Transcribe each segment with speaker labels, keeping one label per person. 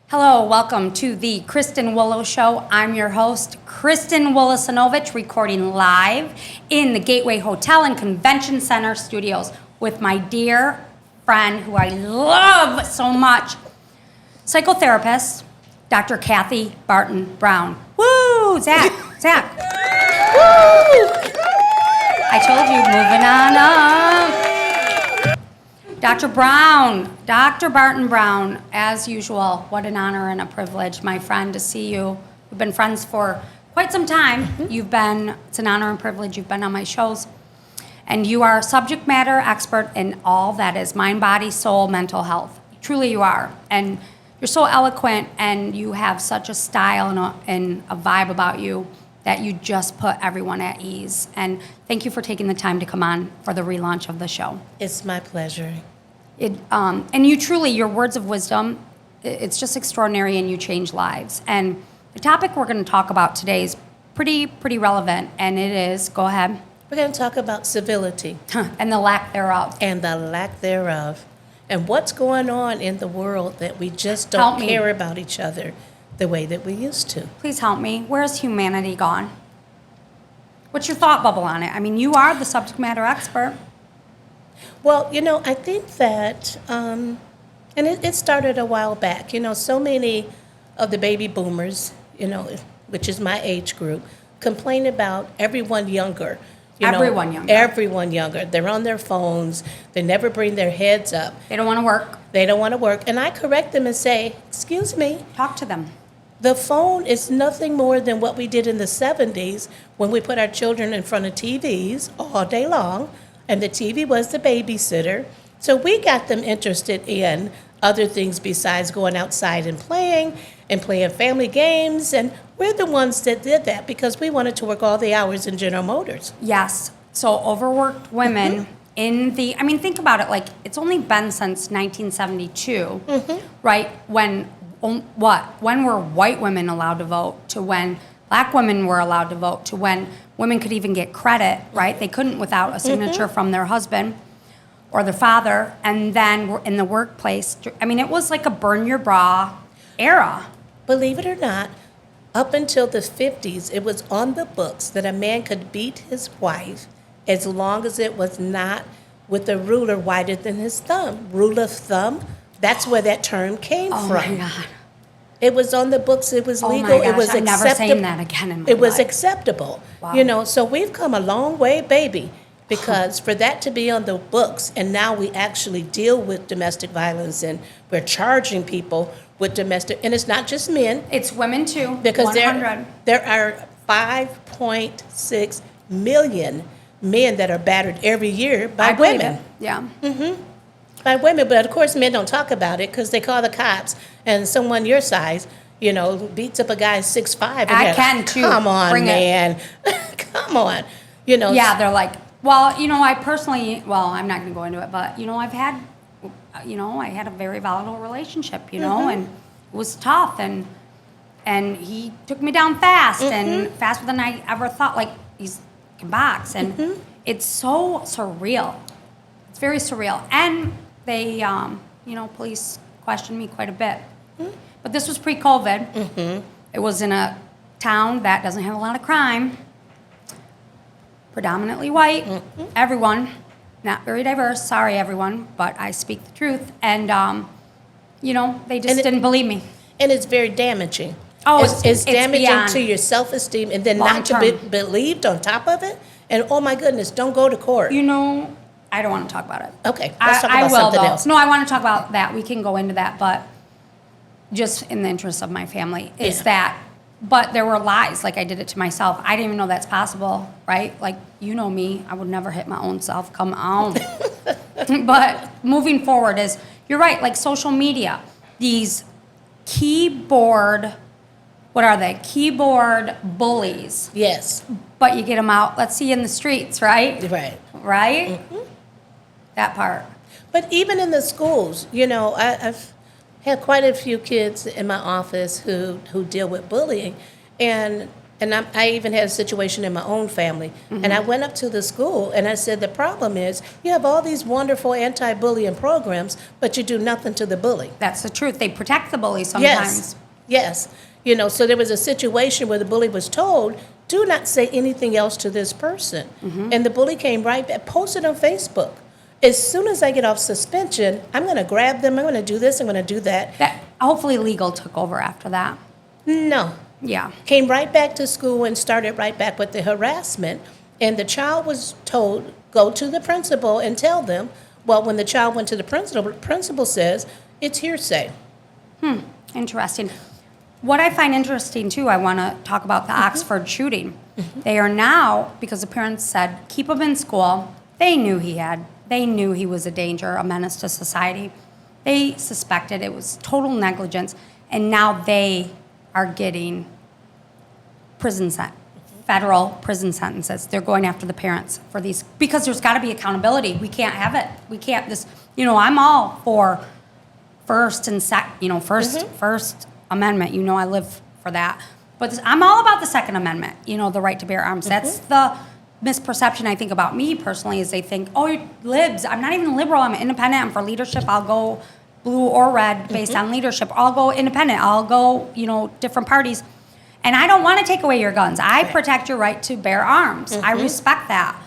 Speaker 1: Hello, welcome to the Kristen Willow Show. I'm your host, Kristen Willisovich, recording live in the Gateway Hotel and Convention Center studios with my dear friend who I love so much, psychotherapist, Dr. Kathy Barton Brown. Woo! Zach. Woo! I told you, moving on up. Dr. Barton Brown, as usual, what an honor and a privilege, my friend, to see you. We've been friends for quite some time. It's an honor and privilege. You've been on my shows. And you are a subject matter expert in all that is mind, body, soul, mental health. Truly you are. And you're so eloquent, and you have such a style and a vibe about you that you just put everyone at ease. And thank you for taking the time to come on for the relaunch of the show.
Speaker 2: It's my pleasure.
Speaker 1: And you truly, your words of wisdom, it's just extraordinary, and you change lives. And the topic we're going to talk about today is pretty relevant, and it is, go ahead.
Speaker 2: We're going to talk about civility.
Speaker 1: And the lack thereof.
Speaker 2: And what's going on in the world that we just don't care about each other the way that we used to.
Speaker 1: Please help me. Where's humanity gone? What's your thought bubble on it? I mean, you are the subject matter expert.
Speaker 2: Well, I think that, and it started a while back, so many of the baby boomers, which is my age group, complain about everyone younger.
Speaker 1: Everyone younger.
Speaker 2: They're on their phones. They never bring their heads up.
Speaker 1: They don't want to work. And I correct them and say, excuse me. Talk to them.
Speaker 2: The phone is nothing more than what we did in the 70s when we put our children in front of TVs all day long, and the TV was the babysitter. So we got them interested in other things besides going outside and playing family games, and we're the ones that did that because we wanted to work all the hours in General Motors.
Speaker 1: Yes. So overworked women think about it, like it's only been since 1972, right? When were white women allowed to vote, to when black women were allowed to vote, to when women could even get credit, right? They couldn't without a signature from their husband or their father. And then we're in the workplace. I mean, it was like a burn your bra era.
Speaker 2: Believe it or not, up until the 50s, it was on the books that a man could beat his wife as long as it was not with a ruler wider than his thumb. Rule of thumb, that's where that term came from.
Speaker 1: Oh, my God.
Speaker 2: It was on the books. It was legal.
Speaker 1: Oh, my gosh.
Speaker 2: It was
Speaker 1: I'm
Speaker 2: acceptable.
Speaker 1: never saying that again in my
Speaker 2: It was
Speaker 1: life.
Speaker 2: acceptable.
Speaker 1: Wow.
Speaker 2: So we've come a long way, baby, because for that to be on the books, and now we actually deal with domestic violence, and we're charging people with domestic, and it's not just men.
Speaker 1: It's women too.
Speaker 2: Because
Speaker 1: 100.
Speaker 2: there are 5.6 million men that are battered every year by women.
Speaker 1: Yeah.
Speaker 2: By women, but of course men don't talk about it because they call the cops, and someone your size, beats up a guy 6'5".
Speaker 1: I can too.
Speaker 2: Come on,
Speaker 1: Bring
Speaker 2: man. Come on.
Speaker 1: Yeah, they're like, well, I personally, I'm not going to go into it, but, I've had, I had a very volatile relationship, and it was tough, and he took me down fast, and faster than I ever thought, like, he's can box, and it's so surreal. It's very surreal. And they, police questioned me quite a bit. But this was pre-COVID. It was in a town that doesn't have a lot of crime. Predominantly white. Everyone. Not very diverse. Sorry, everyone. But I speak the truth. And, they just didn't believe me.
Speaker 2: And it's very damaging.
Speaker 1: Oh,
Speaker 2: it's damaging
Speaker 1: beyond
Speaker 2: to your self-esteem, and then
Speaker 1: long
Speaker 2: not to be believed on top of it. And oh my goodness, don't go to court.
Speaker 1: I don't want to talk about it.
Speaker 2: Okay, let's talk about something else.
Speaker 1: No, I want to talk about that. We can go into that, but just in the interest of my family is that. But there were lies. Like, I did it to myself. I didn't even know that's possible, right? Like, me, I would never hit my own self. Come on. But moving forward you're right, like social media, these keyboard bullies.
Speaker 2: Yes.
Speaker 1: But you get them out, let's see, in the streets, right? Right? That part.
Speaker 2: But even in the schools, I've had quite a few kids in my office who deal with bullying, and And I even had a situation in my own family. And I went up to the school and I said, the problem is you have all these wonderful anti-bullying programs, but you do nothing to the bully.
Speaker 1: That's the truth. They protect the bully sometimes.
Speaker 2: Yes. So there was a situation where the bully was told, do not say anything else to this person. And the bully came right back, posted on Facebook. As soon as I get off suspension, I'm going to grab them, I'm going to do this, I'm going to do that.
Speaker 1: Hopefully legal took over after that.
Speaker 2: No.
Speaker 1: Yeah.
Speaker 2: Came right back to school and started right back with the harassment. And the child was told, go to the principal and tell them. Well, when the child went to the principal says, it's hearsay.
Speaker 1: Interesting. What I find interesting, too, I want to talk about the Oxford shooting. They are now, because the parents said, keep him in school. They knew he was a danger, a menace to society. They suspected it was total negligence. And now they are getting federal prison sentences. They're going after the parents for these, because there's got to be accountability. We can't have it. We can't, I'm all for First Amendment. I live for that. But I'm all about the Second Amendment, the right to bear arms. That's the misperception, I think, about me personally, is they think, oh, you're libs. I'm not even a liberal. I'm independent. I'm for leadership. I'll go blue or red based on leadership. I'll go independent. I'll go, different parties. And I don't want to take away your guns. I protect your right to bear arms. I respect that.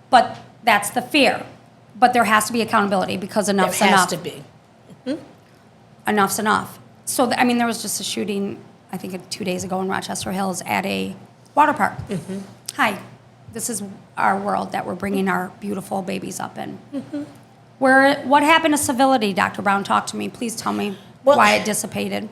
Speaker 1: But that's the fear. But there has to be accountability, because enough's enough.
Speaker 2: There has to be.
Speaker 1: Enough's enough. So, there was just a shooting, I think 2 days ago in Rochester Hills at a water park. Hi, this is our world that we're bringing our beautiful babies up in. What happened to civility, Dr. Brown? Talk to me. Please tell me why it dissipated.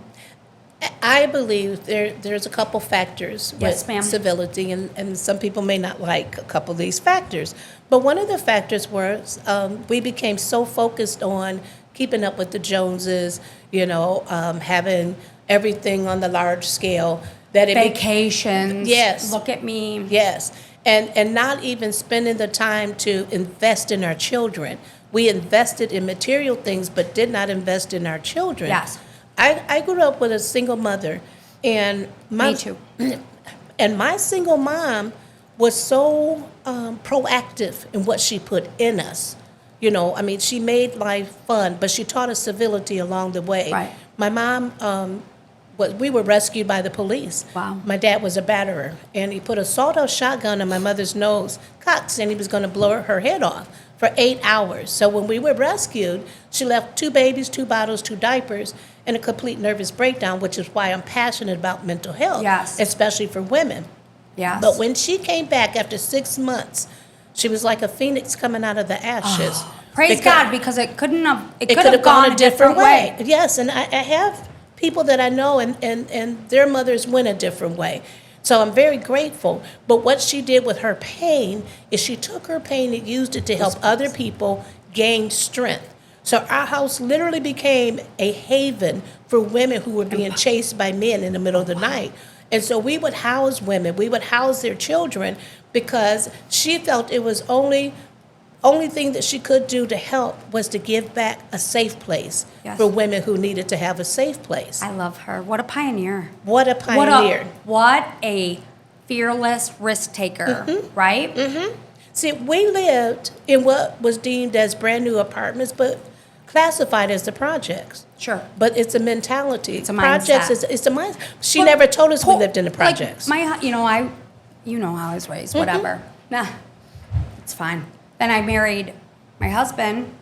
Speaker 2: I believe there's a couple factors with civility, and some people may not like a couple of these factors. But one of the factors was we became so focused on keeping up with the Joneses, having everything on the large scale. That it
Speaker 1: Vacations.
Speaker 2: Yes.
Speaker 1: Look at me.
Speaker 2: Yes. And not even spending the time to invest in our children. We invested in material things, but did not invest in our children.
Speaker 1: Yes.
Speaker 2: I grew up with a single mother, and
Speaker 1: me too.
Speaker 2: And my single mom was so proactive in what she put in us. She made life fun, but she taught us civility along the way.
Speaker 1: Right.
Speaker 2: My mom, we were rescued by the police.
Speaker 1: Wow.
Speaker 2: My dad was a batterer, and he put a sawed-off shotgun on my mother's nose, cocked, and he was going to blow her head off for 8 hours. So when we were rescued, she left 2 babies, 2 bottles, 2 diapers, and a complete nervous breakdown, which is why I'm passionate about mental health, especially for women.
Speaker 1: Yes.
Speaker 2: But when she came back after 6 months, she was like a phoenix coming out of the ashes.
Speaker 1: Praise God, because it could have gone a different way.
Speaker 2: Yes, and I have people that I know, and their mothers went a different way. So I'm very grateful. But what she did with her pain is she took her pain and used it to help other people gain strength. So our house literally became a haven for women who were being chased by men in the middle of the night. And so we would house women. We would house their children, because she felt it was only thing that she could do to help was to give back a safe place for women who needed to have a safe place.
Speaker 1: I love her. What a pioneer.
Speaker 2: What a pioneer.
Speaker 1: What a fearless risk taker, right?
Speaker 2: See, we lived in what was deemed as brand new apartments, but classified as the projects.
Speaker 1: Sure.
Speaker 2: But it's a mentality.
Speaker 1: It's a mindset.
Speaker 2: It's a mindset. She never told us we lived in the projects.
Speaker 1: Like how I was raised, whatever. Nah, it's fine. Then I married my husband,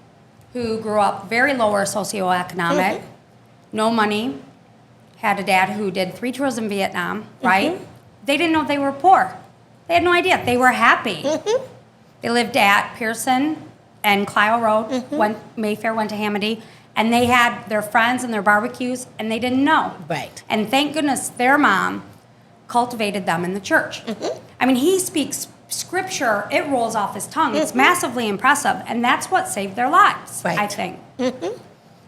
Speaker 1: who grew up very lower socioeconomic, no money, had a dad who did 3 tours in Vietnam, right? They didn't know they were poor. They had no idea. They were happy. They lived at Pearson and Clio Road, Mayfair went to Hamady, and they had their friends and their barbecues, and they didn't know.
Speaker 2: Right.
Speaker 1: And thank goodness their mom cultivated them in the church. He speaks scripture, it rolls off his tongue. It's massively impressive, and that's what saved their lives, I think.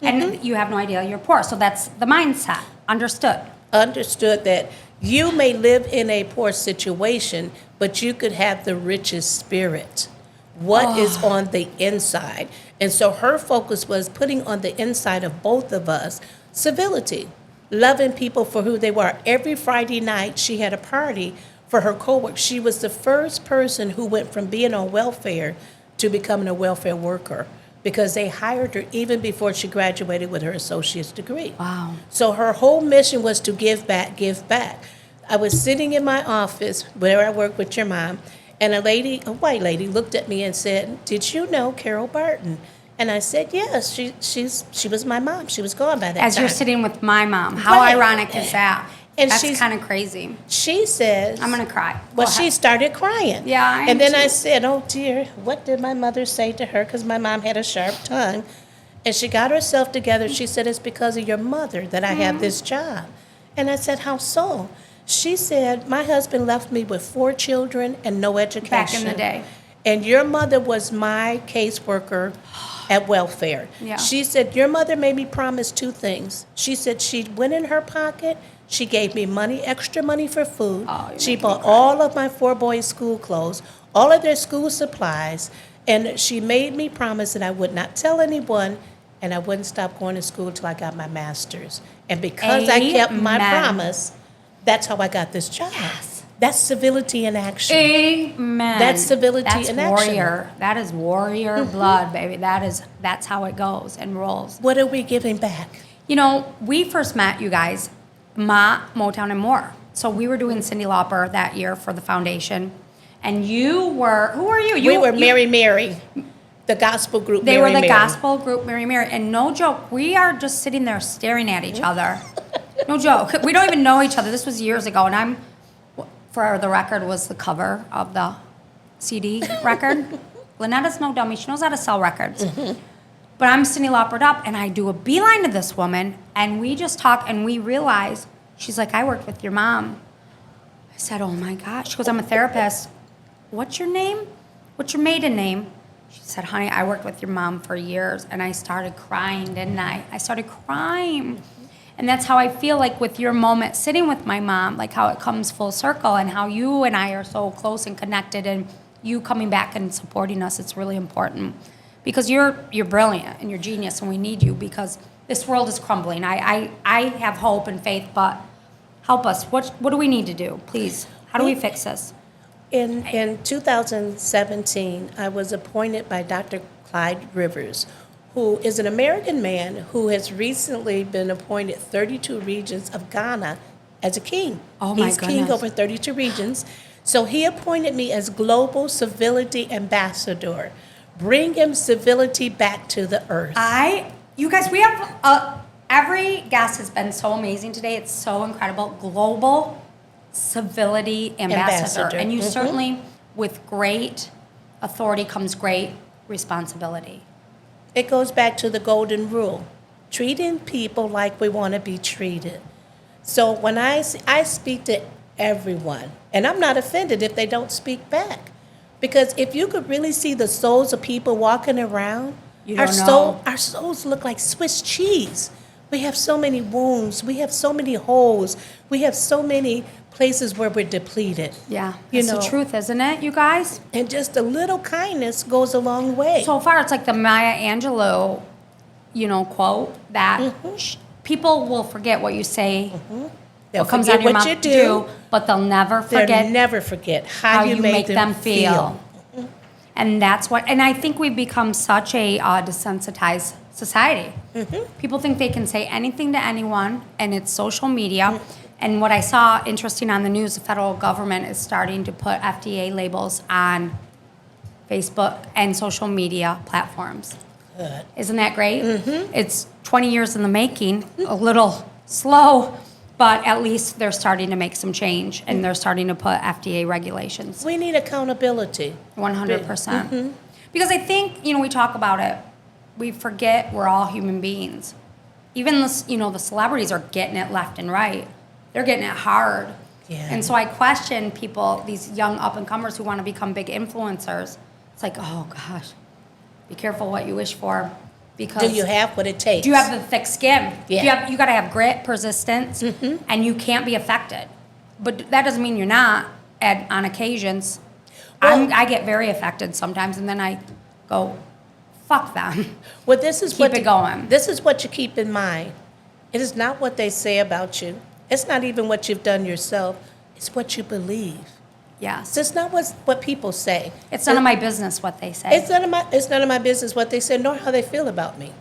Speaker 1: And you have no idea you're poor, so that's the mindset. Understood
Speaker 2: that you may live in a poor situation, but you could have the richest spirit. What is on the inside? And so her focus was putting on the inside of both of us civility. loving people for who they were. Every Friday night, she had a party for her coworkers. She was the first person who went from being on welfare to becoming a welfare worker because they hired her even before she graduated with her associate's degree.
Speaker 1: Wow.
Speaker 2: So her whole mission was to give back, give back. I was sitting in my office where I work with your mom, and a white lady, looked at me and said, "Did you know Carol Barton?" And I said, "Yes, she was my mom. She was gone by that time."
Speaker 1: As you're sitting with my mom. How
Speaker 2: Right.
Speaker 1: ironic is that?
Speaker 2: And
Speaker 1: That's kind of crazy.
Speaker 2: She says,
Speaker 1: I'm going to cry.
Speaker 2: well,
Speaker 1: Go
Speaker 2: she
Speaker 1: ahead.
Speaker 2: started crying.
Speaker 1: Yeah, I am
Speaker 2: And then I
Speaker 1: too.
Speaker 2: said, "Oh dear, what did my mother say to her?" Because my mom had a sharp tongue. And she got herself together. She said, "It's because of your mother that I have this job." And I said, "How so?" She said, "My husband left me with 4 children and no education.
Speaker 1: Back in the day.
Speaker 2: And your mother was my caseworker at welfare."
Speaker 1: Yeah.
Speaker 2: She said, "Your mother made me promise 2 things." She said she went in her pocket, she gave me money, extra money for food.
Speaker 1: Oh, you're
Speaker 2: She
Speaker 1: making me
Speaker 2: bought
Speaker 1: cry.
Speaker 2: all of my 4 boys' school clothes, all of their school supplies, and she made me promise that I would not tell anyone and I wouldn't stop going to school till I got my master's. And because I kept my
Speaker 1: Amen.
Speaker 2: promise, that's how I got this job. That's civility in action.
Speaker 1: Amen.
Speaker 2: That's civility
Speaker 1: That's
Speaker 2: in action.
Speaker 1: warrior. That is warrior blood, baby. That's how it goes and rolls.
Speaker 2: What are we giving back?
Speaker 1: You know, we first met, you guys, Motown and more. So we were doing Cyndi Lauper that year for the foundation. And you were, who were you?
Speaker 2: We were Mary Mary, the gospel group
Speaker 1: They
Speaker 2: Mary
Speaker 1: were the
Speaker 2: Mary.
Speaker 1: gospel group Mary Mary. And no joke, we are just sitting there staring at each other. No joke. We don't even know each other. This was years ago. And for the record, was the cover of the CD record. Lynnetta's no dummy. She knows how to sell records. But I'm Cyndi Laupered up, and I do a beeline to this woman, and we just talk, and we realize, she's like, "I worked with your mom." I said, "Oh my gosh." She goes, "I'm a therapist." "What's your name? What's your maiden name?" She said, "Honey, I worked with your mom for years." And I started crying, didn't I? I started crying. And that's how I feel like with your moment sitting with my mom, like how it comes full circle and how you and I are so close and connected, and you coming back and supporting us. It's really important because you're brilliant and you're genius, and we need you because this world is crumbling. I have hope and faith, but help us. What do we need to do, please? How do we fix this?
Speaker 2: In 2017, I was appointed by Dr. Clyde Rivers, who is an American man who has recently been appointed 32 regions of Ghana as a king.
Speaker 1: Oh, my
Speaker 2: He's king
Speaker 1: goodness.
Speaker 2: over 32 regions. So he appointed me as Global Civility Ambassador, bringing civility back to the earth.
Speaker 1: You guys, we have, every guest has been so amazing today. It's so incredible. Global Civility Ambassador. And you certainly, with great authority comes great responsibility.
Speaker 2: It goes back to the golden rule, treating people like we want to be treated. So when I speak to everyone, and I'm not offended if they don't speak back, because if you could really see the souls of people walking around,
Speaker 1: You don't know.
Speaker 2: our souls look like Swiss cheese. We have so many wounds, we have so many holes, we have so many places where we're depleted.
Speaker 1: Yeah,
Speaker 2: You
Speaker 1: that's
Speaker 2: know.
Speaker 1: the truth, isn't it, you guys?
Speaker 2: And just a little kindness goes a long way.
Speaker 1: So far, it's like the Maya Angelou, quote that people will forget what you say,
Speaker 2: They'll
Speaker 1: what comes
Speaker 2: forget
Speaker 1: out of your
Speaker 2: what
Speaker 1: mouth
Speaker 2: you do.
Speaker 1: but they'll never
Speaker 2: They'll
Speaker 1: forget
Speaker 2: never forget
Speaker 1: how
Speaker 2: how
Speaker 1: you
Speaker 2: you
Speaker 1: make
Speaker 2: made
Speaker 1: them feel. And that's what, and I think we've become such a desensitized society. People think they can say anything to anyone, and it's social media. And what I saw interesting on the news, the federal government is starting to put FDA labels on Facebook and social media platforms.
Speaker 2: Good.
Speaker 1: Isn't that great? It's 20 years in the making, a little slow, but at least they're starting to make some change, and they're starting to put FDA regulations.
Speaker 2: We need accountability.
Speaker 1: 100%. Because I think, we talk about it, we forget we're all human beings. Even the celebrities are getting it left and right. They're getting it hard.
Speaker 2: Yeah.
Speaker 1: And so I question people, these young up-and-comers who want to become big influencers. It's like, oh gosh, be careful what you wish for. Because
Speaker 2: Do you have what it takes?
Speaker 1: do you have the thick skin?
Speaker 2: Yeah.
Speaker 1: You got to have grit, persistence, and you can't be affected. But that doesn't mean you're not on occasions.
Speaker 2: Well-
Speaker 1: I get very affected sometimes, and then I go, fuck them.
Speaker 2: Well, this is
Speaker 1: Keep
Speaker 2: what
Speaker 1: it going.
Speaker 2: This is what you keep in mind. It is not what they say about you. It's not even what you've done yourself. It's what you believe.
Speaker 1: Yes.
Speaker 2: So it's not what people say.
Speaker 1: It's none of my business what they say.
Speaker 2: It's none of my business what they say, nor how they feel about me.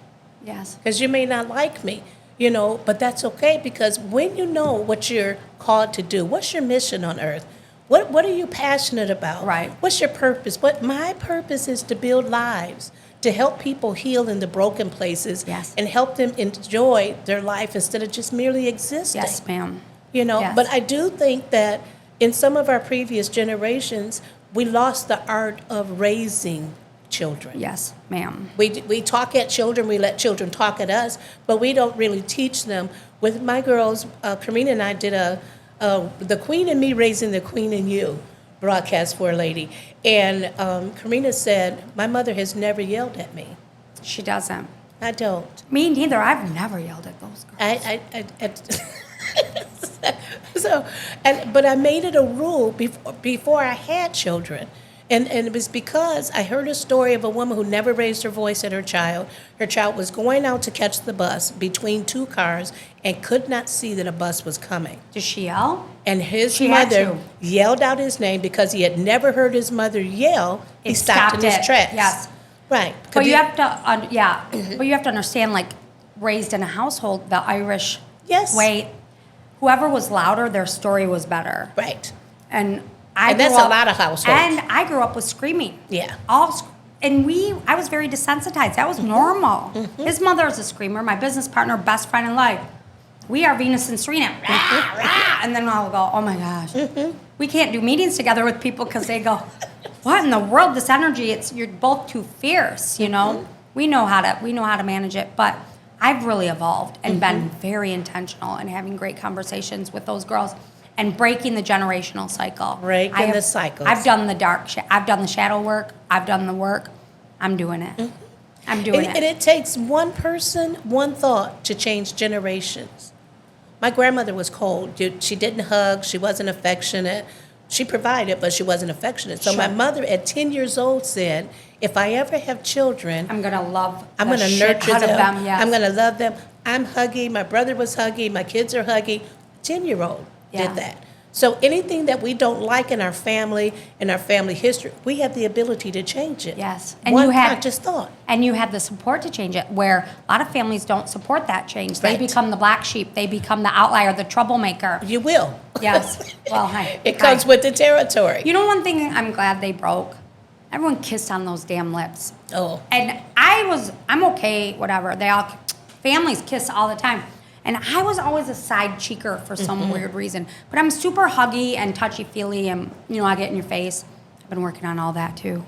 Speaker 1: Yes.
Speaker 2: Because you may not like me, but that's okay, because when you know what you're called to do, what's your mission on earth? What are you passionate about?
Speaker 1: Right.
Speaker 2: What's your purpose? My purpose is to build lives, to help people heal in the broken places,
Speaker 1: Yes.
Speaker 2: and help them enjoy their life instead of just merely existing.
Speaker 1: Yes, ma'am.
Speaker 2: Yes. But I do think that in some of our previous generations, we lost the art of raising children.
Speaker 1: Yes, ma'am.
Speaker 2: We talk at children, we let children talk at us, but we don't really teach them. With my girls, Karina and I did The Queen and Me Raising the Queen and You broadcast for a lady. And Karina said, my mother has never yelled at me.
Speaker 1: She doesn't.
Speaker 2: I don't.
Speaker 1: Me neither. I've never yelled at those girls.
Speaker 2: But I made it a rule before I had children. And it was because I heard a story of a woman who never raised her voice at her child. Her child was going out to catch the bus between two cars and could not see that a bus was coming.
Speaker 1: Does she yell?
Speaker 2: And his
Speaker 1: She had
Speaker 2: mother
Speaker 1: to.
Speaker 2: yelled out his name because he had never heard his mother yell. He stopped in his
Speaker 1: it.
Speaker 2: tracks.
Speaker 1: Yes.
Speaker 2: Right.
Speaker 1: But you have to, but you have to understand, like, raised in a household, the Irish
Speaker 2: Yes.
Speaker 1: way, whoever was louder, their story was better.
Speaker 2: Right.
Speaker 1: And
Speaker 2: And that's a lot of households.
Speaker 1: And I grew up with screaming.
Speaker 2: Yeah.
Speaker 1: I was very desensitized. That was normal. His mother is a screamer. My business partner, best friend in life. We are Venus and Serena. Rah, rah. And then I'll go, oh my gosh. We can't do meetings together with people because they go, what in the world? This energy, you're both too fierce, We know how to manage it, but I've really evolved and been very intentional in having great conversations with those girls and breaking the generational cycle.
Speaker 2: Breaking the cycles.
Speaker 1: I've done the I've done the shadow work. I've done the work. I'm doing it. I'm doing it.
Speaker 2: And it takes one person, one thought to change generations. My grandmother was cold. She didn't hug. She wasn't affectionate. She provided, but she wasn't affectionate. So
Speaker 1: Sure.
Speaker 2: my mother, at 10 years old, said, if I ever have children,
Speaker 1: I'm going to love
Speaker 2: I'm going to
Speaker 1: shit
Speaker 2: nurture
Speaker 1: out
Speaker 2: them.
Speaker 1: of them. Yes.
Speaker 2: I'm going to love them. I'm huggy. My brother was huggy. My kids are huggy. 10-year-old
Speaker 1: Yeah.
Speaker 2: did that. So anything that we don't like in our family, in our family history, we have the ability to change it.
Speaker 1: Yes.
Speaker 2: One conscious thought.
Speaker 1: And you had the support to change it, where a lot of families don't support that change. They
Speaker 2: Right.
Speaker 1: become the black sheep. They become the outlier, the troublemaker.
Speaker 2: You will.
Speaker 1: Yes. Well, hi.
Speaker 2: It comes
Speaker 1: Hi.
Speaker 2: with the territory.
Speaker 1: You know one thing I'm glad they broke? Everyone kissed on those damn lips.
Speaker 2: Oh.
Speaker 1: And I'm okay, whatever. Families kiss all the time. And I was always a side cheeker for some weird reason. But I'm super huggy and touchy-feely and, I get in your face. I've been working on all that too,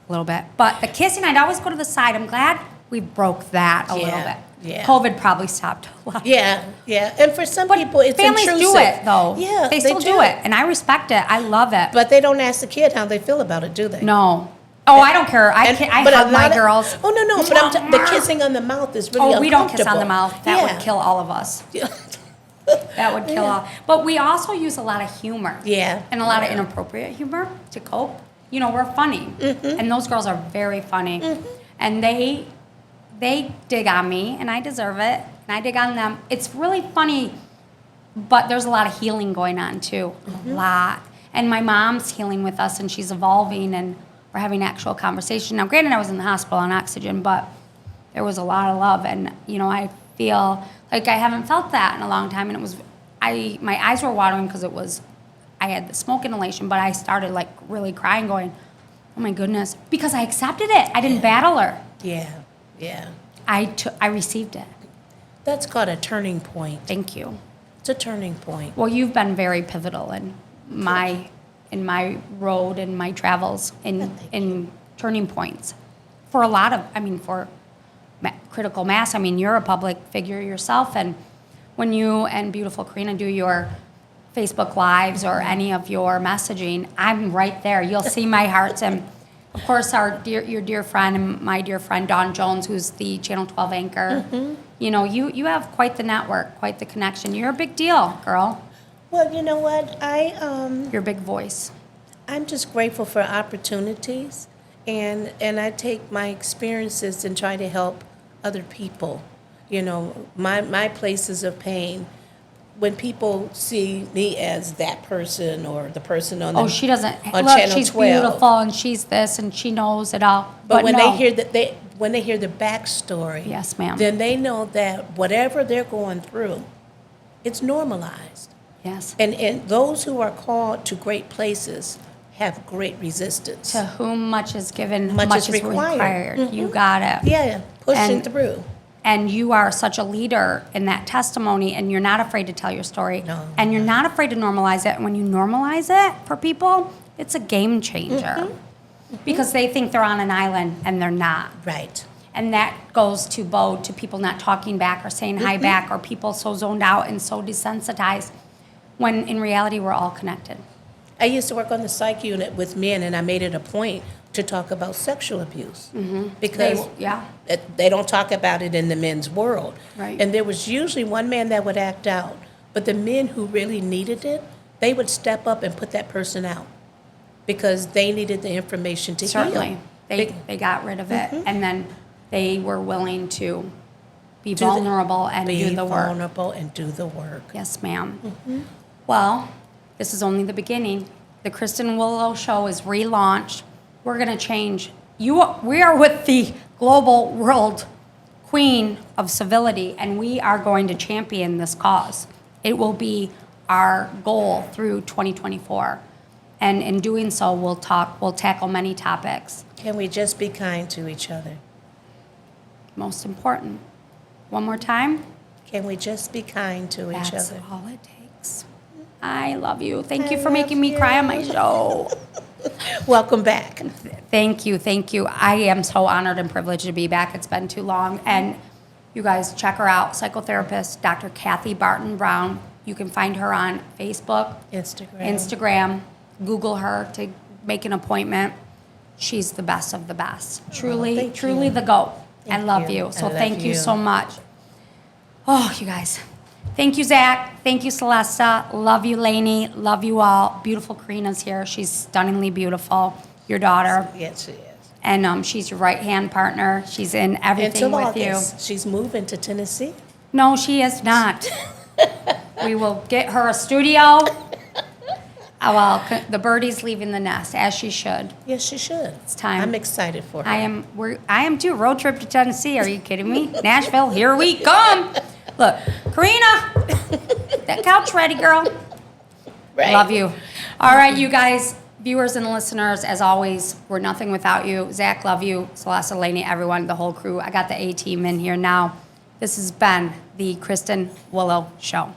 Speaker 1: a little bit. But the kissing, I'd always go to the side. I'm glad we broke that a little bit.
Speaker 2: Yeah.
Speaker 1: COVID probably stopped a lot.
Speaker 2: Yeah. And for some people, it's
Speaker 1: Families
Speaker 2: intrusive.
Speaker 1: do it, though.
Speaker 2: Yeah,
Speaker 1: They still do it. And I respect it. I love it.
Speaker 2: But they don't ask the kid how they feel about it, do they?
Speaker 1: No. Oh, I don't care. I hug my girls.
Speaker 2: Oh, no. But the kissing on the mouth is really
Speaker 1: we don't kiss on the
Speaker 2: uncomfortable.
Speaker 1: mouth. That would kill all of us. That would kill all. But we also use a lot of humor.
Speaker 2: Yeah.
Speaker 1: And a lot of inappropriate humor to cope. We're funny. And those girls are very funny. And they dig on me, and I deserve it. And I dig on them. It's really funny, but there's a lot of healing going on, too. A lot. And my mom's healing with us, and she's evolving, and we're having actual conversation. Now, granted, I was in the hospital on oxygen, but there was a lot of love, and I feel like I haven't felt that in a long time. And my eyes were watering because I had the smoke inhalation, but I started like really crying, going, "Oh my goodness!" Because I accepted it. I didn't battle her.
Speaker 2: Yeah.
Speaker 1: I received it.
Speaker 2: That's called a turning point.
Speaker 1: Thank you.
Speaker 2: It's a turning point.
Speaker 1: Well, you've been very pivotal in my road and my travels in turning points for a lot of, for critical mass. You're a public figure yourself, and when you and beautiful Karina do your Facebook Lives or any of your messaging, I'm right there. You'll see my hearts, and of course your dear friend and my dear friend Dawn Jones, who's the Channel 12 anchor. You have quite the network, quite the connection. You're a big deal, girl.
Speaker 2: Well, you know what?
Speaker 1: Your big voice.
Speaker 2: I'm just grateful for opportunities, and I take my experiences and try to help other people. You know, my places of pain, when people see me as that person or the person on the
Speaker 1: Oh, she doesn't.
Speaker 2: on
Speaker 1: Look,
Speaker 2: Channel
Speaker 1: she's
Speaker 2: 12.
Speaker 1: beautiful and she's this and she knows it all.
Speaker 2: But when
Speaker 1: no.
Speaker 2: they hear when they hear the backstory,
Speaker 1: Yes, ma'am.
Speaker 2: then they know that whatever they're going through, it's normalized.
Speaker 1: Yes.
Speaker 2: And those who are called to great places have great resistance.
Speaker 1: To whom much is given,
Speaker 2: Much
Speaker 1: much
Speaker 2: is
Speaker 1: is
Speaker 2: required.
Speaker 1: required. You got it.
Speaker 2: Yeah, pushing
Speaker 1: And-
Speaker 2: through.
Speaker 1: And you are such a leader in that testimony, and you're not afraid to tell your story.
Speaker 2: No.
Speaker 1: And you're not afraid to normalize it. And when you normalize it for people, it's a game changer. Because they think they're on an island, and they're not.
Speaker 2: Right.
Speaker 1: And that goes to people not talking back or saying hi back, or people so zoned out and so desensitized, when in reality, we're all connected.
Speaker 2: I used to work on the psych unit with men, and I made it a point to talk about sexual abuse because they don't talk about it in the men's world.
Speaker 1: Right.
Speaker 2: And there was usually one man that would act out, but the men who really needed it, they would step up and put that person out because they needed the information to
Speaker 1: Certainly.
Speaker 2: heal.
Speaker 1: They got rid of it, and then they were willing to be
Speaker 2: Do the-
Speaker 1: vulnerable and do the
Speaker 2: Be
Speaker 1: work.
Speaker 2: vulnerable and do the work.
Speaker 1: Yes, ma'am. Well, this is only the beginning. The Kristen Willow Show is relaunched. We're going to change. We are with the global world queen of civility, and we are going to champion this cause. It will be our goal through 2024. And in doing so, we'll tackle many topics.
Speaker 2: Can we just be kind to each other?
Speaker 1: Most important. One more time.
Speaker 2: Can we just be kind to each
Speaker 1: That's
Speaker 2: other?
Speaker 1: all it takes. I love you. Thank you
Speaker 2: I
Speaker 1: for making
Speaker 2: love
Speaker 1: me
Speaker 2: you.
Speaker 1: cry on my show.
Speaker 2: Welcome back.
Speaker 1: Thank you. Thank you. I am so honored and privileged to be back. It's been too long. And you guys check her out, psychotherapist, Dr. Kathy Barton Brown. You can find her on Facebook, Instagram. Google her to make an appointment. She's the best of the best. Truly,
Speaker 2: thank
Speaker 1: truly
Speaker 2: you.
Speaker 1: the GOAT. I
Speaker 2: Thank
Speaker 1: love
Speaker 2: you.
Speaker 1: you. So
Speaker 2: I love
Speaker 1: thank you
Speaker 2: you.
Speaker 1: so much. Oh, you guys. Thank you, Zach. Thank you, Celesta. Love you, Lainey. Love you all. Beautiful Karina's here. She's stunningly beautiful. Your daughter.
Speaker 2: Yes, she is.
Speaker 1: And she's your right-hand partner. She's in everything
Speaker 2: Until
Speaker 1: with you.
Speaker 2: August, she's moving to Tennessee.
Speaker 1: No, she is not. We will get her a studio. Well, the birdie's leaving the nest, as she should.
Speaker 2: Yes, she should.
Speaker 1: It's time.
Speaker 2: I'm excited for her.
Speaker 1: I am too. Road trip to Tennessee. Are you kidding me? Nashville, here we come. Look, Karina, that couch ready, girl.
Speaker 2: Right.
Speaker 1: Love you. All right, you guys, viewers and listeners, as always, we're nothing without you. Zach, love you. Celeste, Lainey, everyone, the whole crew. I got the A-team in here now. This has been the Kristen Willow Show.